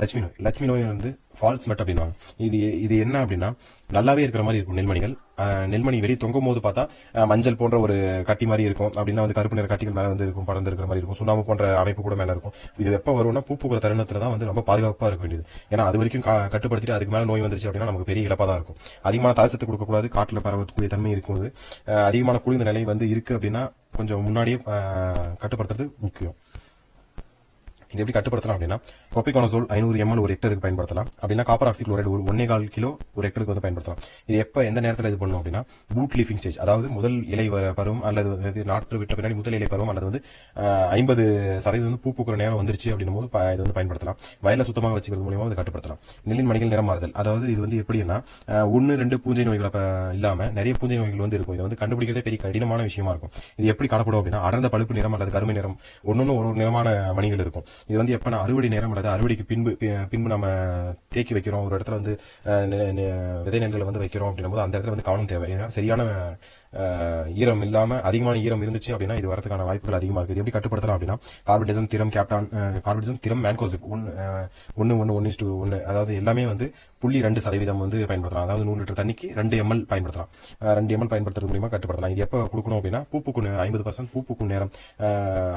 லட்சுமி நோய் வந்து ஃபால்ஸ் மெட் அப்படின்வாங்க. இது என்ன அப்படின்னா, நல்லாவே இருக்கிற மாதிரி இருக்கும் நெல்மணிகள். நெல்மணி வெளியே தொங்கும் போது பார்த்தா மஞ்சள் போன்ற ஒரு கட்டி மாதிரி இருக்கும். அப்படின்னா வந்து கருப்பு நிற கட்டிகள் மேல வந்து இருக்கும், படர்ந்து இருக்கிற மாதிரி இருக்கும். சுண்ணாம்பு போன்ற அமைப்பு கூட மேல இருக்கும். இது எப்ப வரும்னா பூப்புக்குற தருணத்துல தான் வந்து ரொம்ப பாதுகாப்பா இருக்க வேண்டியது. ஏன்னா அது வரைக்கும் கட்டுப்படுத்திட்டு அதுக்கு மேல நோய் வந்துருச்சு அப்படின்னா நமக்கு பெரிய இழப்பா தான் இருக்கும். அதிகமான தாசத்து கொடுக்கக்கூடாது, காட்டுல பரவக்கூடிய தன்மை இருக்கும். அதிகமான குளிர்ந்த நிலை வந்து இருக்கு அப்படின்னா கொஞ்சம் முன்னாடியே கட்டுப்படுத்துறது முக்கியம். இது எப்படி கட்டுப்படுத்தலாம் அப்படின்னா, ப்ரோபிகானசோல் 500 ml ஒரு ஹெக்டருக்கு பயன்படுத்தலாம். அப்படின்னா காப்பர் ஆக்சி குளோரைடு ஒரு 1.25 கிலோ ஒரு ஹெக்டருக்கு வந்து பயன்படுத்தலாம். இது எப்ப எந்த நேரத்தில் இது பண்ணணும் அப்படின்னா, பூட் லீஃபிங் ஸ்டேஜ், அதாவது முதல் இலை பருவம் அல்லது நாற்று விட்ட பின்னாடி முதல் இலை பருவம் அல்லது வந்து 50% வந்து பூ பூக்கிற நேரம் வந்துருச்சு அப்படின்னும் போது இது வந்து பயன்படுத்தலாம். வயலை சுத்தமாக வச்சுக்கிறது மூலியமா வந்து கட்டுப்படுத்தலாம். நெல்லின் மணிகள் நிறம் மாறுதல், அதாவது இது வந்து எப்படின்னா 1-2 பூஞ்சை நோய்களை இல்லாம நிறைய பூஞ்சை நோய்கள் வந்து இருக்கும். இதை வந்து கண்டுபிடிக்கிறதே பெரிய கடினமான விஷயமா இருக்கும். இது எப்படி காணப்படும் அப்படின்னா, அடர்ந்த பழுப்பு நிறம் அல்லது கருமை நிறம், ஒன்னொன்னு ஒரு நிறமான மணிகள் இருக்கும். இது வந்து எப்ப அறுவடை நேரம் அல்லது அறுவடைக்கு பின்பு நம்ம தேக்கி வைக்கிறோம், ஒரு இடத்துல வந்து விதை நெல்களை வந்து வைக்கிறோம் அப்படின்னும் போது அந்த இடத்துல வந்து கவனம் தேவை. ஏன்னா சரியான ஈரம் இல்லாம அதிகமான ஈரம் இருந்துச்சு அப்படின்னா இது வரதுக்கான வாய்ப்புகள் அதிகமா இருக்கு. எப்படி கட்டுப்படுத்தலாம் அப்படின்னா, கார்பன்டைசம், திரம், கேப்டான், கார்பன்டைசம், திரம், மேன்கோசிப் 1:1:1, அதாவது எல்லாமே வந்து 0.2% வந்து பயன்படுத்தலாம். அதாவது 100 லிட்டர் தண்ணிக்கு 2 ml பயன்படுத்தலாம். 2 ml பயன்படுத்துறது மூலியமா கட்டுப்படுத்தலாம். இது எப்ப கொடுக்கணும் அப்படின்னா, பூப்புக்கு 50% பூப்புக்கும் நேரம்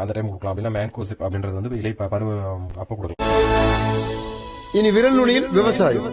அந்த டைம் கொடுக்கலாம். அப்படின்னா மேன்கோசிப் அப்படின்றது வந்து இலை பருவம் அப்ப கொடுக்கலாம். இனி விரல் நுனியில் விவசாயம்.